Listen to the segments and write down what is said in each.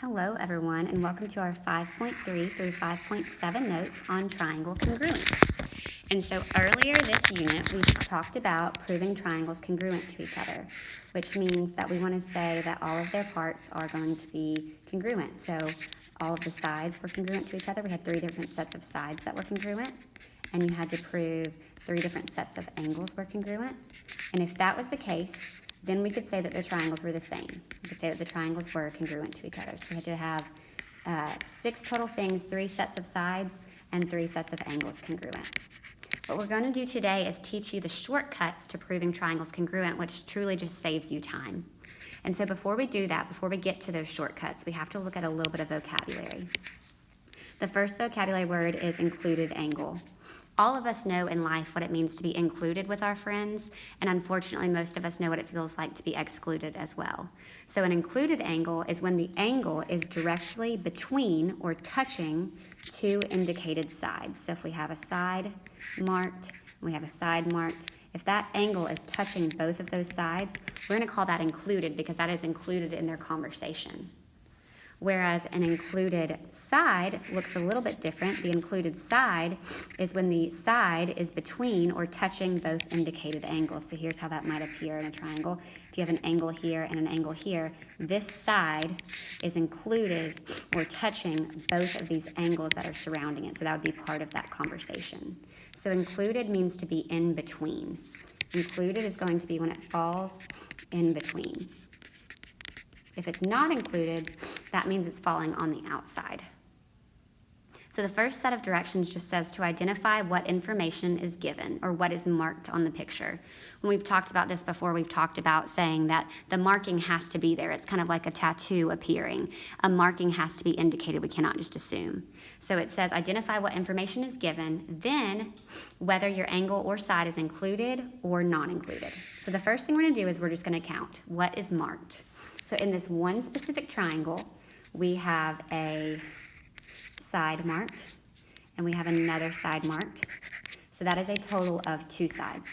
Hello everyone, and welcome to our 5.3 through 5.7 notes on triangle congruence. And so earlier this unit, we talked about proving triangles congruent to each other, which means that we want to say that all of their parts are going to be congruent. So all of the sides were congruent to each other. We had 3 different sets of sides that were congruent, and you had to prove 3 different sets of angles were congruent. And if that was the case, then we could say that the triangles were the same. We could say that the triangles were congruent to each other. So we had to have 6 total things, 3 sets of sides, and 3 sets of angles congruent. What we're going to do today is teach you the shortcuts to proving triangles congruent, which truly just saves you time. And so before we do that, before we get to those shortcuts, we have to look at a little bit of vocabulary. The first vocabulary word is included angle. All of us know in life what it means to be included with our friends, and unfortunately most of us know what it feels like to be excluded as well. So an included angle is when the angle is directly between or touching 2 indicated sides. So if we have a side marked, and we have a side marked, if that angle is touching both of those sides, we're going to call that included because that is included in their conversation. Whereas an included side looks a little bit different. The included side is when the side is between or touching both indicated angles. So here's how that might appear in a triangle. If you have an angle here and an angle here, this side is included or touching both of these angles that are surrounding it. So that would be part of that conversation. So included means to be in between. Included is going to be when it falls in between. If it's not included, that means it's falling on the outside. So the first set of directions just says to identify what information is given or what is marked on the picture. When we've talked about this before, we've talked about saying that the marking has to be there. It's kind of like a tattoo appearing. A marking has to be indicated. We cannot just assume. So it says identify what information is given, then whether your angle or side is included or not included. So the first thing we're going to do is we're just going to count what is marked. So in this one specific triangle, we have a side marked, and we have another side marked. So that is a total of 2 sides.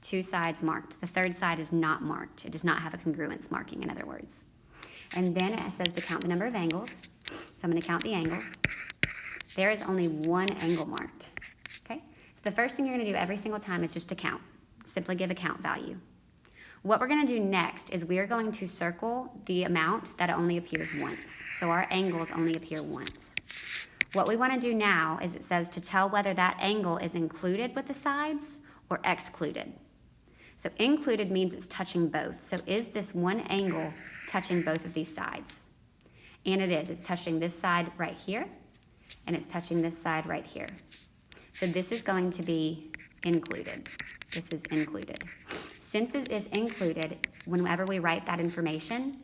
2 sides marked. The third side is not marked. It does not have a congruence marking, in other words. And then it says to count the number of angles. So I'm going to count the angles. There is only 1 angle marked. Okay? So the first thing you're going to do every single time is just to count. Simply give a count value. What we're going to do next is we are going to circle the amount that only appears once. So our angles only appear once. What we want to do now is it says to tell whether that angle is included with the sides or excluded. So included means it's touching both. So is this one angle touching both of these sides? And it is. It's touching this side right here, and it's touching this side right here. So this is going to be included. This is included. Since it is included, whenever we write that information,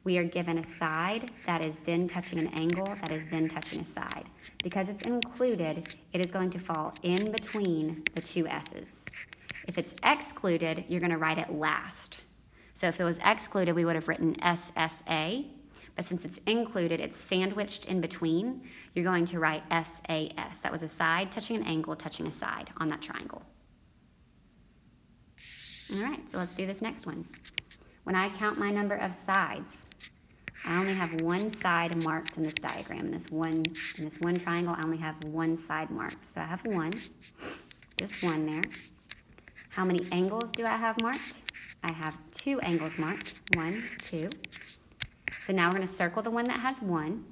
we are given a side that is then touching an angle that is then touching a side. Because it's included, it is going to fall in between the 2 S's. If it's excluded, you're going to write it last. So if it was excluded, we would have written SSA. But since it's included, it's sandwiched in between, you're going to write SAS. That was a side touching an angle touching a side on that triangle. All right, so let's do this next one. When I count my number of sides, I only have 1 side marked in this diagram. In this one triangle, I only have 1 side marked. So I have 1, just 1 there. How many angles do I have marked? I have 2 angles marked, 1, 2. So now we're going to circle the one that has 1,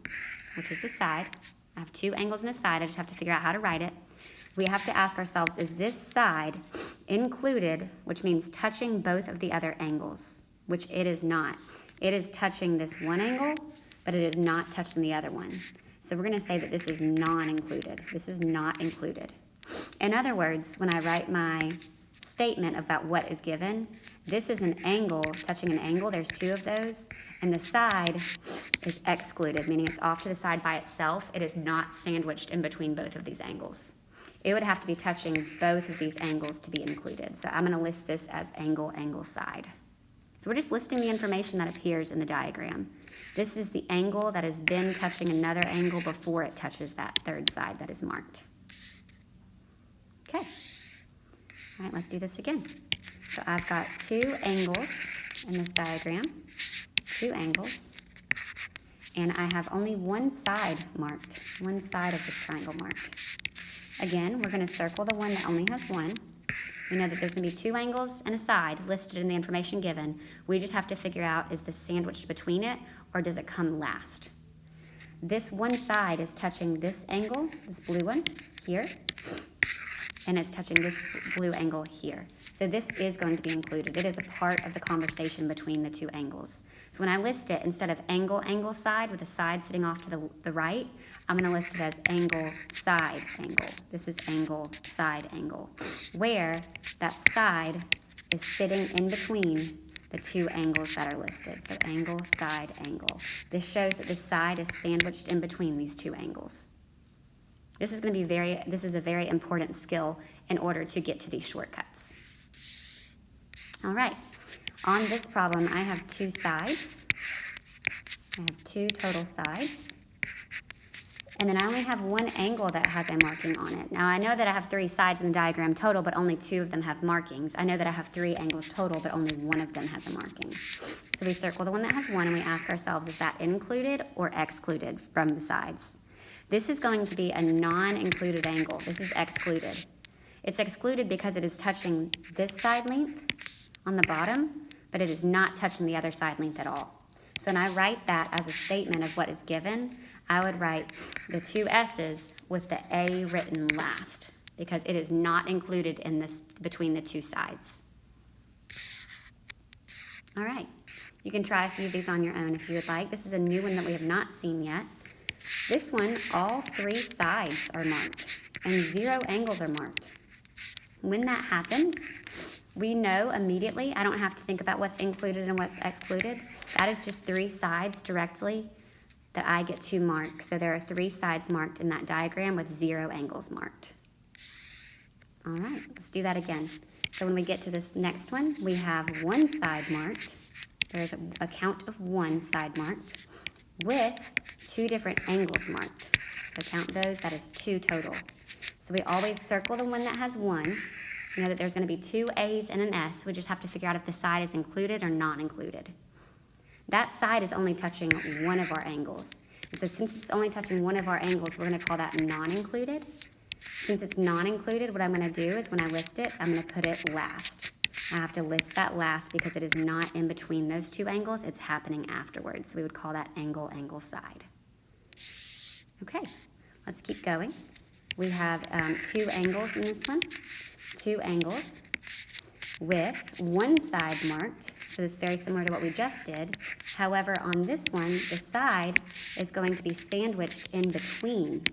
which is the side. I have 2 angles and a side. I just have to figure out how to write it. We have to ask ourselves, is this side included, which means touching both of the other angles, which it is not. It is touching this one angle, but it is not touching the other one. So we're going to say that this is non-included. This is not included. In other words, when I write my statement about what is given, this is an angle touching an angle. There's 2 of those. And the side is excluded, meaning it's off to the side by itself. It is not sandwiched in between both of these angles. It would have to be touching both of these angles to be included. So I'm going to list this as angle, angle, side. So we're just listing the information that appears in the diagram. This is the angle that is then touching another angle before it touches that third side that is marked. Okay. All right, let's do this again. So I've got 2 angles in this diagram, 2 angles. and I have only one side marked, one side of this triangle marked. Again, we're going to circle the one that only has one. We know that there's going to be 2 angles and a side listed in the information given. We just have to figure out, is this sandwiched between it, or does it come last? This one side is touching this angle, this blue one, here, and it's touching this blue angle here. So this is going to be included. It is a part of the conversation between the 2 angles. So when I list it, instead of angle, angle, side, with the side sitting off to the right, I'm going to list it as angle, side, angle. This is angle, side, angle, where that side is sitting in between the 2 angles that are listed. So angle, side, angle. This shows that the side is sandwiched in between these 2 angles. This is going to be this is a very important skill in order to get to these shortcuts. All right, on this problem, I have 2 sides. I have 2 total sides. And then I only have 1 angle that has a marking on it. Now I know that I have 3 sides in the diagram total, but only 2 of them have markings. I know that I have 3 angles total, but only 1 of them has a marking. So we circle the one that has 1 and we ask ourselves, is that included or excluded from the sides? This is going to be a non-included angle. This is excluded. It's excluded because it is touching this side length on the bottom, but it is not touching the other side length at all. So when I write that as a statement of what is given, I would write the 2 S's with the A written last, because it is not included in this between the 2 sides. All right, you can try a few of these on your own if you would like. This is a new one that we have not seen yet. This one, all 3 sides are marked and 0 angles are marked. When that happens, we know immediately, I don't have to think about what's included and what's excluded. That is just 3 sides directly that I get to mark. So there are 3 sides marked in that diagram with 0 angles marked. All right, let's do that again. So when we get to this next one, we have 1 side marked. There's a count of 1 side marked with 2 different angles marked. So count those, that is 2 total. So we always circle the one that has 1. You know that there's going to be 2 A's and an S. We just have to figure out if the side is included or not included. That side is only touching 1 of our angles. And so since it's only touching 1 of our angles, we're going to call that non-included. Since it's non-included, what I'm going to do is when I list it, I'm going to put it last. I have to list that last because it is not in between those 2 angles. It's happening afterwards. So we would call that angle, angle, side. Okay, let's keep going. We have 2 angles in this one. 2 angles with 1 side marked. So this is very similar to what we just did. However, on this one, the side is going to be sandwiched in between.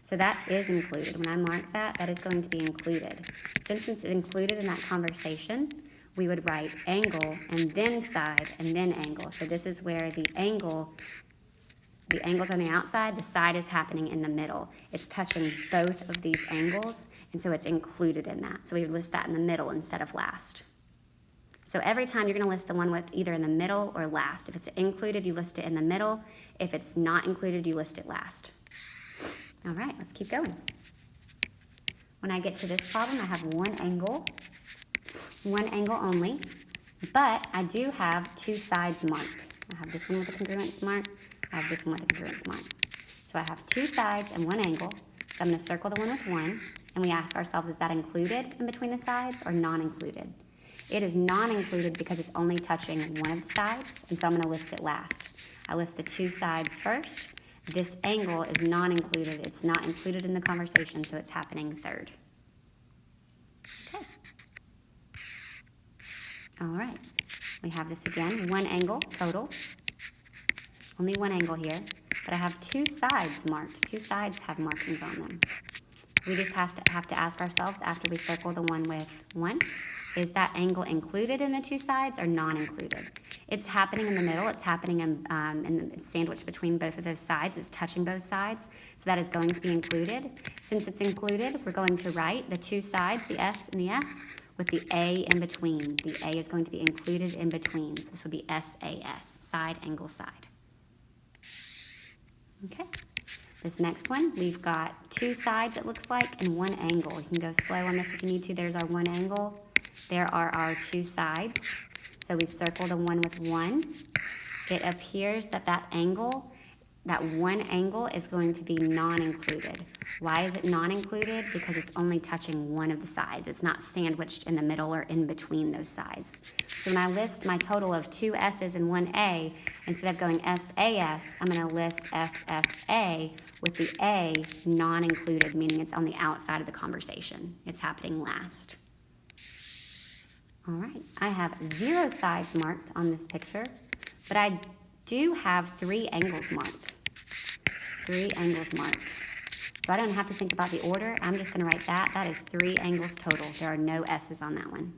So that is included. When I mark that, that is going to be included. Since it's included in that conversation, we would write angle and then side and then angle. So this is where the angle's on the outside, the side is happening in the middle. It's touching both of these angles, and so it's included in that. So we would list that in the middle instead of last. So every time you're going to list the one with either in the middle or last. If it's included, you list it in the middle. If it's not included, you list it last. All right, let's keep going. When I get to this problem, I have 1 angle only, but I do have 2 sides marked. I have this one with a congruence mark. I have this one with a congruence mark. So I have 2 sides and 1 angle. So I'm going to circle the one with 1, and we ask ourselves, is that included in between the sides or non-included? It is non-included because it's only touching one of the sides, and so I'm going to list it last. I list the 2 sides first. This angle is non-included. It's not included in the conversation, so it's happening third. Okay. All right. We have this again, 1 angle total. Only 1 angle here, but I have 2 sides marked. 2 sides have markings on them. We just have to ask ourselves after we circle the one with 1, is that angle included in the 2 sides or non-included? It's happening in the middle. It's happening in it's sandwiched between both of those sides. It's touching both sides, so that is going to be included. Since it's included, we're going to write the 2 sides, the S and the S, with the A in between. The A is going to be included in between. So this will be SAS, side, angle, side. Okay. This next one, we've got 2 sides, it looks like, and 1 angle. You can go slow on this if you need to. There's our 1 angle. There are our 2 sides. So we circle the one with 1. It appears that that angle that one angle is going to be non-included. Why is it non-included? Because it's only touching one of the sides. It's not sandwiched in the middle or in between those sides. So when I list my total of 2 S's and 1 A, instead of going SAS, I'm going to list SSA with the A non-included, meaning it's on the outside of the conversation. It's happening last. All right, I have 0 sides marked on this picture, but I do have 3 angles marked. 3 angles marked. So I don't have to think about the order. I'm just going to write that. That is 3 angles total. There are no S's on that one.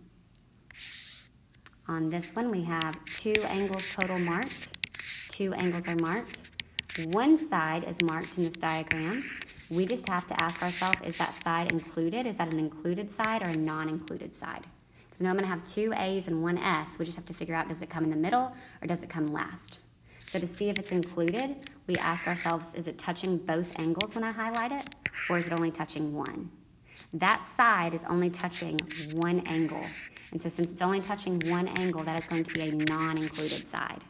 On this one, we have 2 angles total marked. 2 angles are marked. One side is marked in this diagram. We just have to ask ourselves, is that side included? Is that an included side or a non-included side? Because now I'm going to have 2 A's and 1 S. We just have to figure out, does it come in the middle or does it come last? So to see if it's included, we ask ourselves, is it touching both angles when I highlight it, or is it only touching one? That side is only touching one angle. And so since it's only touching one angle, that is going to be a non-included side.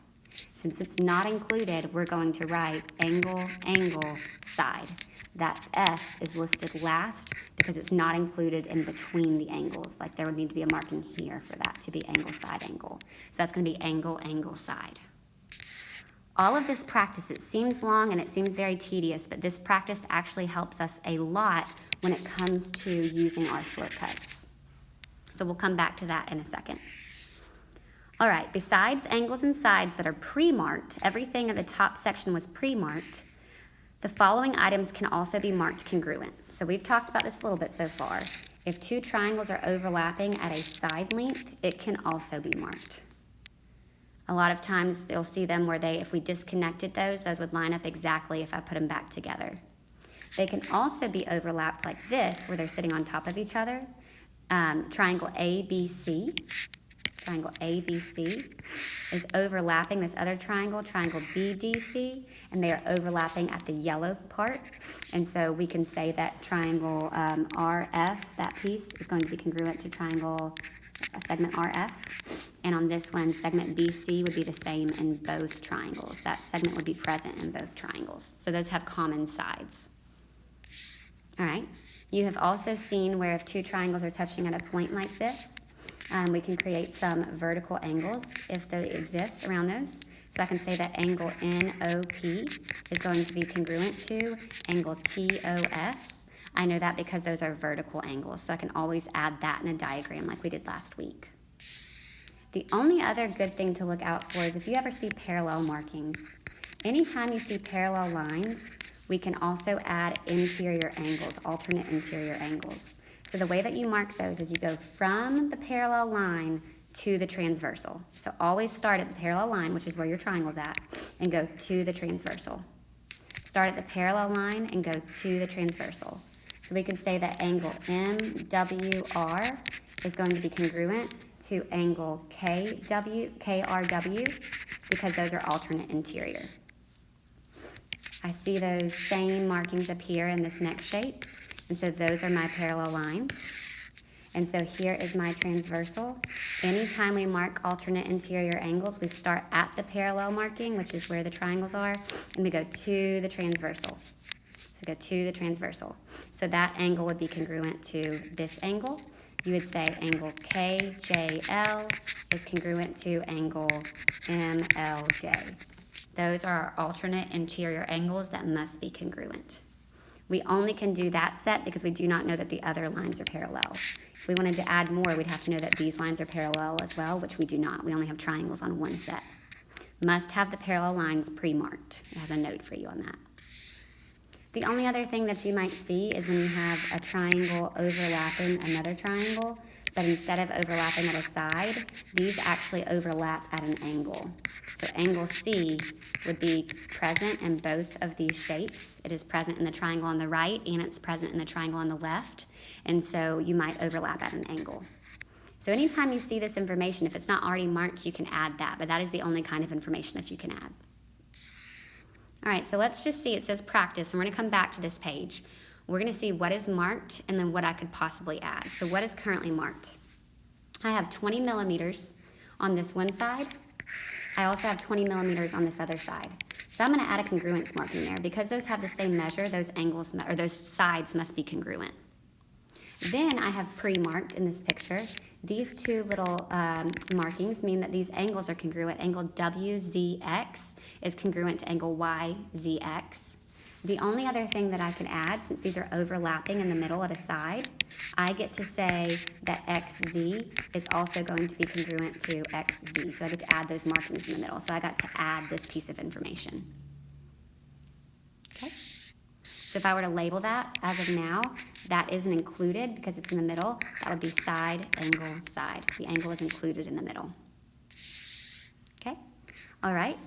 Since it's not included, we're going to write angle, angle, side. That S is listed last because it's not included in between the angles. Like there would need to be a marking here for that to be angle, side, angle. So that's going to be angle, angle, side. All of this practice, it seems long and it seems very tedious, but this practice actually helps us a lot when it comes to using our shortcuts. So we'll come back to that in a second. All right, besides angles and sides that are pre-marked, everything at the top section was pre-marked, the following items can also be marked congruent. So we've talked about this a little bit so far. If 2 triangles are overlapping at a side length, it can also be marked. A lot of times you'll see them where if we disconnected those would line up exactly if I put them back together. They can also be overlapped like this, where they're sitting on top of each other. Triangle ABC. Triangle ABC is overlapping this other triangle, triangle BDC, and they are overlapping at the yellow part. And so we can say that triangle RF, that piece, is going to be congruent to triangle segment RF. And on this one, segment BC would be the same in both triangles. That segment would be present in both triangles. So those have common sides. All right. You have also seen where if 2 triangles are touching at a point like this, we can create some vertical angles if they exist around those. So I can say that angle NOP is going to be congruent to angle TOS. I know that because those are vertical angles, so I can always add that in a diagram like we did last week. The only other good thing to look out for is if you ever see parallel markings. Anytime you see parallel lines, we can also add interior angles, alternate interior angles. So the way that you mark those is you go from the parallel line to the transversal. So always start at the parallel line, which is where your triangle's at, and go to the transversal. Start at the parallel line and go to the transversal. So we can say that angle MWR is going to be congruent to angle KRW because those are alternate interior. I see those same markings appear in this next shape, and so those are my parallel lines. And so here is my transversal. Anytime we mark alternate interior angles, we start at the parallel marking, which is where the triangles are, and we go to the transversal. So go to the transversal. So that angle would be congruent to this angle. You would say angle KJL is congruent to angle MLJ. Those are our alternate interior angles that must be congruent. We only can do that set because we do not know that the other lines are parallel. If we wanted to add more, we'd have to know that these lines are parallel as well, which we do not. We only have triangles on one set. Must have the parallel lines pre-marked. It has a note for you on that. The only other thing that you might see is when you have a triangle overlapping another triangle, but instead of overlapping at a side, these actually overlap at an angle. So angle C would be present in both of these shapes. It is present in the triangle on the right, and it's present in the triangle on the left, and so you might overlap at an angle. So anytime you see this information, if it's not already marked, you can add that, but that is the only kind of information that you can add. All right, so let's just see. It says practice, and we're going to come back to this page. We're going to see what is marked and then what I could possibly add. So what is currently marked? I have 20 millimeters on this one side. I also have 20 millimeters on this other side. So I'm going to add a congruence marking there. Because those have the same measure, those angles, or those sides must be congruent. Then I have pre-marked in this picture. These two little markings mean that these angles are congruent. Angle WZX is congruent to angle YZX. The only other thing that I can add, since these are overlapping in the middle at a side, I get to say that XZ is also going to be congruent to XZ. So I get to add those markings in the middle. So I got to add this piece of information. Okay. So if I were to label that as of now, that isn't included because it's in the middle. That would be side, angle, side. The angle is included in the middle. Okay. All right.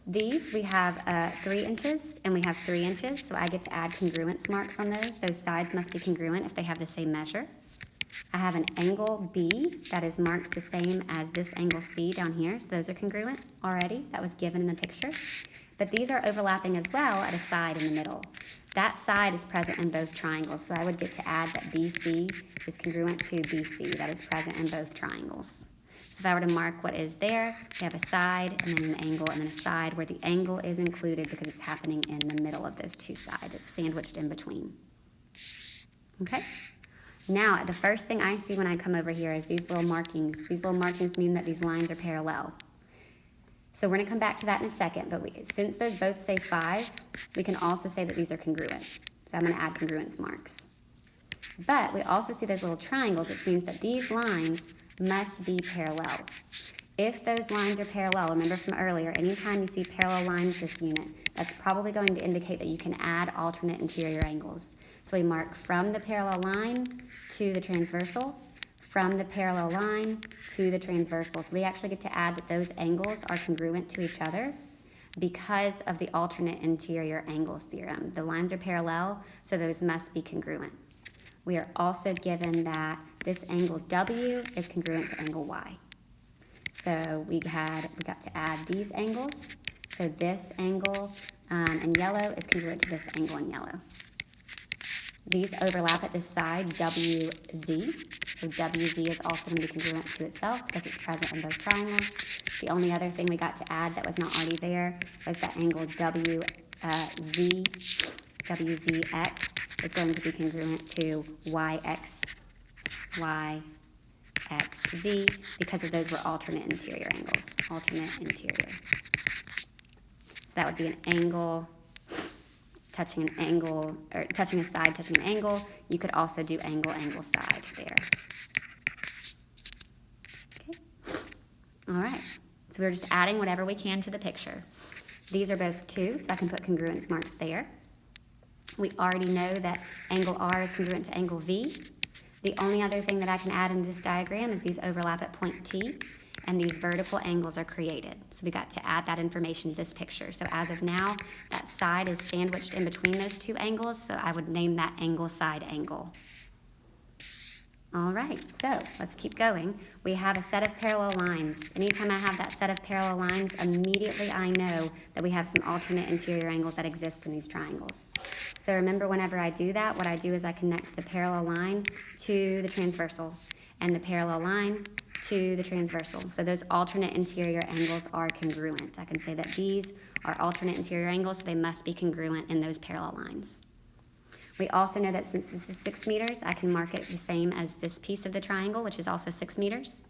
These, we have 3 inches and we have 3 inches, so I get to add congruence marks on those. Those sides must be congruent if they have the same measure. I have an angle B that is marked the same as this angle C down here, so those are congruent already. That was given in the picture. But these are overlapping as well at a side in the middle. That side is present in both triangles, so I would get to add that BC is congruent to BC. That is present in both triangles. So if I were to mark what is there, we have a side and then an angle and then a side where the angle is included because it's happening in the middle of those two sides. It's sandwiched in between. Okay? Now, the first thing I see when I come over here is these little markings. These little markings mean that these lines are parallel. So we're going to come back to that in a second, but since those both say 5, we can also say that these are congruent. So I'm going to add congruence marks. But we also see those little triangles, which means that these lines must be parallel. If those lines are parallel, remember from earlier, anytime you see parallel lines this unit, that's probably going to indicate that you can add alternate interior angles. So we mark from the parallel line to the transversal, from the parallel line to the transversal. So we actually get to add that those angles are congruent to each other because of the alternate interior angles theorem. The lines are parallel, so those must be congruent. We are also given that this angle W is congruent to angle Y. So we got to add these angles. So this angle in yellow is congruent to this angle in yellow. These overlap at this side, WZ. So WZ is also going to be congruent to itself because it's present in both triangles. The only other thing we got to add that was not already there was that angle WZX is going to be congruent to YXZ because of those were alternate interior angles. Alternate interior. So that would be an angle touching an angle, or touching a side, touching an angle. You could also do angle, angle, side there. Okay. All right. So we're just adding whatever we can to the picture. These are both 2, so I can put congruence marks there. We already know that angle R is congruent to angle V. The only other thing that I can add in this diagram is these overlap at point T, and these vertical angles are created. So we got to add that information to this picture. So as of now, that side is sandwiched in between those 2 angles, so I would name that angle side angle. All right, so let's keep going. We have a set of parallel lines. Anytime I have that set of parallel lines, immediately I know that we have some alternate interior angles that exist in these triangles. So remember, whenever I do that, what I do is I connect the parallel line to the transversal and the parallel line to the transversal. So those alternate interior angles are congruent. I can say that these are alternate interior angles, so they must be congruent in those parallel lines. We also know that since this is 6 meters, I can mark it the same as this piece of the triangle, which is also 6 meters.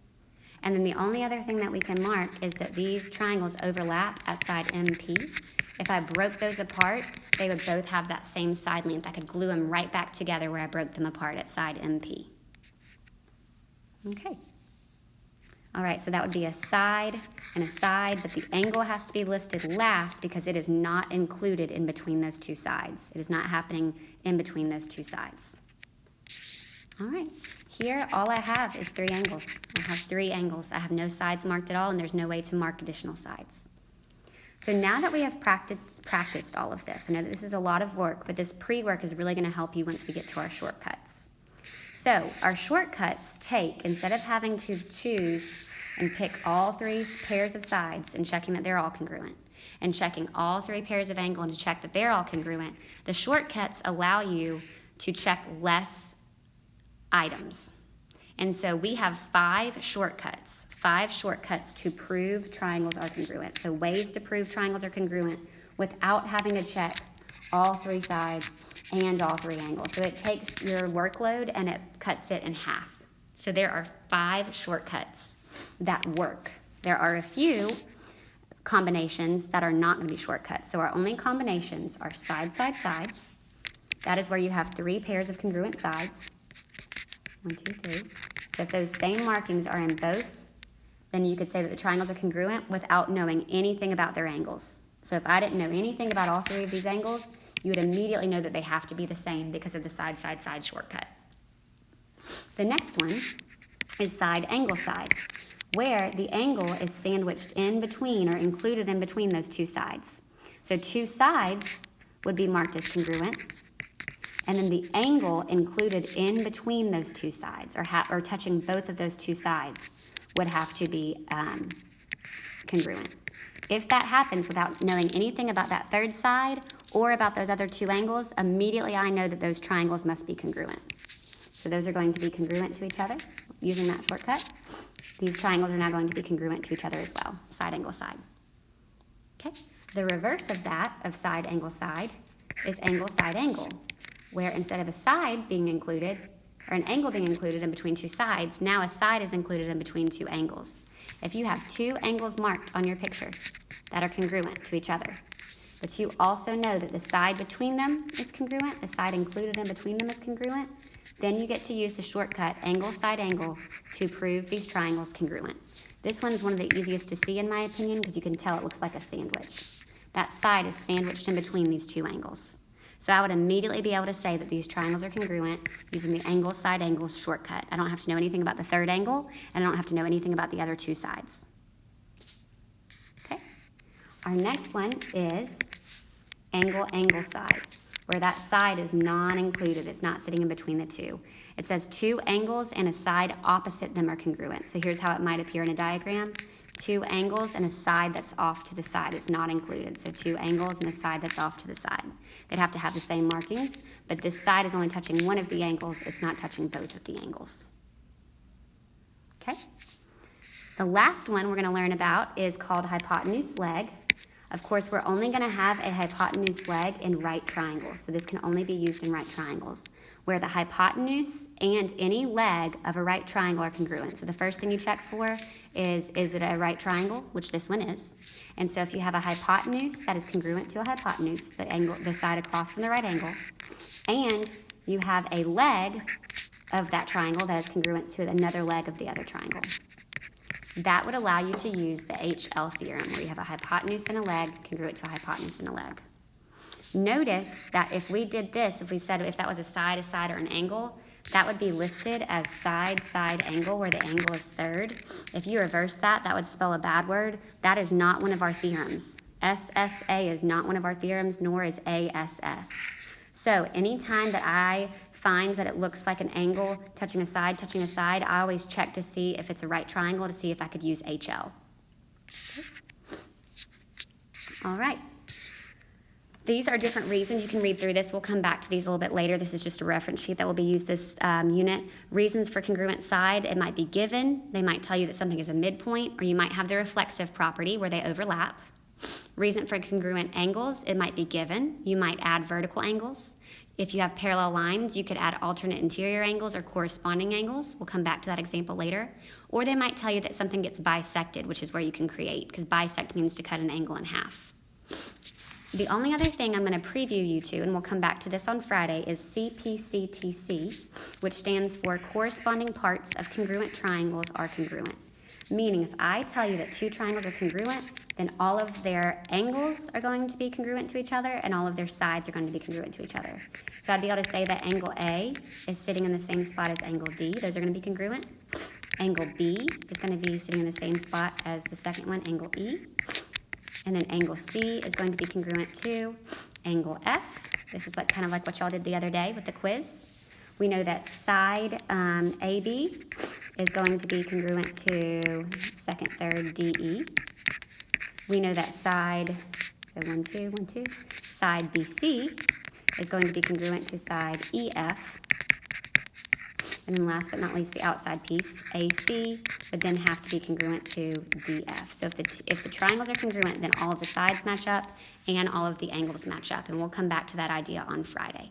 And then the only other thing that we can mark is that these triangles overlap at side MP. If I broke those apart, they would both have that same side length. I could glue them right back together where I broke them apart at side MP. Okay. All right, so that would be a side and a side, but the angle has to be listed last because it is not included in between those 2 sides. It is not happening in between those 2 sides. All right, here all I have is 3 angles. I have 3 angles. I have no sides marked at all, and there's no way to mark additional sides. So now that we have practiced all of this, I know that this is a lot of work, but this pre-work is really going to help you once we get to our shortcuts. So our shortcuts take, instead of having to choose and pick all 3 pairs of sides and checking that they're all congruent, and checking all 3 pairs of angle and to check that they're all congruent, the shortcuts allow you to check less items. And so we have 5 shortcuts to prove triangles are congruent. So ways to prove triangles are congruent without having to check all 3 sides and all 3 angles. So it takes your workload and it cuts it in half. So there are 5 shortcuts that work. There are a few combinations that are not going to be shortcuts. So our only combinations are side, side, side. That is where you have 3 pairs of congruent sides. 1, 2, 3. So if those same markings are in both, then you could say that the triangles are congruent without knowing anything about their angles. So if I didn't know anything about all 3 of these angles, you would immediately know that they have to be the same because of the side, side, side shortcut. The next one is side, angle, side, where the angle is sandwiched in between or included in between those 2 sides. So 2 sides would be marked as congruent, and then the angle included in between those 2 sides, or touching both of those 2 sides, would have to be congruent. If that happens without knowing anything about that 3rd side or about those other 2 angles, immediately I know that those triangles must be congruent. So those are going to be congruent to each other using that shortcut. These triangles are now going to be congruent to each other as well, side, angle, side. Okay, the reverse of that, of side, angle, side, is angle, side, angle, where instead of a side being included, or an angle being included in between 2 sides, now a side is included in between 2 angles. If you have 2 angles marked on your picture that are congruent to each other, but you also know that the side between them is congruent, the side included in between them is congruent, then you get to use the shortcut angle, side, angle to prove these triangles congruent. This one is one of the easiest to see in my opinion because you can tell it looks like a sandwich. That side is sandwiched in between these 2 angles. So I would immediately be able to say that these triangles are congruent using the angle, side, angle shortcut. I don't have to know anything about the 3rd angle, and I don't have to know anything about the other 2 sides. Okay. Our next one is angle, angle, side, where that side is non-included. It's not sitting in between the 2. It says 2 angles and a side opposite them are congruent. So here's how it might appear in a diagram. 2 angles and a side that's off to the side is not included. So 2 angles and a side that's off to the side. They'd have to have the same markings, but this side is only touching one of the angles. It's not touching both of the angles. Okay? The last one we're going to learn about is called hypotenuse leg. Of course, we're only going to have a hypotenuse leg in right triangles. So this can only be used in right triangles, where the hypotenuse and any leg of a right triangle are congruent. So the first thing you check for is it a right triangle, which this one is. And so if you have a hypotenuse that is congruent to a hypotenuse, the side across from the right angle, and you have a leg of that triangle that is congruent to another leg of the other triangle, that would allow you to use the HL theorem, where you have a hypotenuse and a leg congruent to a hypotenuse and a leg. Notice that if we did this, if we said if that was a side, or an angle, that would be listed as side, side, angle, where the angle is 3rd. If you reverse that, that would spell a bad word. That is not one of our theorems. SSA is not one of our theorems, nor is ASS. So anytime that I find that it looks like an angle touching a side, I always check to see if it's a right triangle to see if I could use HL. All right. These are different reasons. You can read through this. We'll come back to these a little bit later. This is just a reference sheet that will be used this unit. Reasons for congruent side, it might be given. They might tell you that something is a midpoint, or you might have the reflexive property where they overlap. Reason for congruent angles, it might be given. You might add vertical angles. If you have parallel lines, you could add alternate interior angles or corresponding angles. We'll come back to that example later. Or they might tell you that something gets bisected, which is where you can create, because bisect means to cut an angle in half. The only other thing I'm going to preview you to, and we'll come back to this on Friday, is CPCTC, which stands for corresponding parts of congruent triangles are congruent. Meaning, if I tell you that 2 triangles are congruent, then all of their angles are going to be congruent to each other, and all of their sides are going to be congruent to each other. So I'd be able to say that angle A is sitting in the same spot as angle D. Those are going to be congruent. Angle B is going to be sitting in the same spot as the second one, angle E. And then angle C is going to be congruent to angle F. This is kind of like what y'all did the other day with the quiz. We know that side AB is going to be congruent to second, third, DE. We know that side, so 1, 2, 1, 2, side BC is going to be congruent to side EF. And then last but not least, the outside piece, AC, would then have to be congruent to DF. So if the triangles are congruent, then all of the sides match up and all of the angles match up. And we'll come back to that idea on Friday.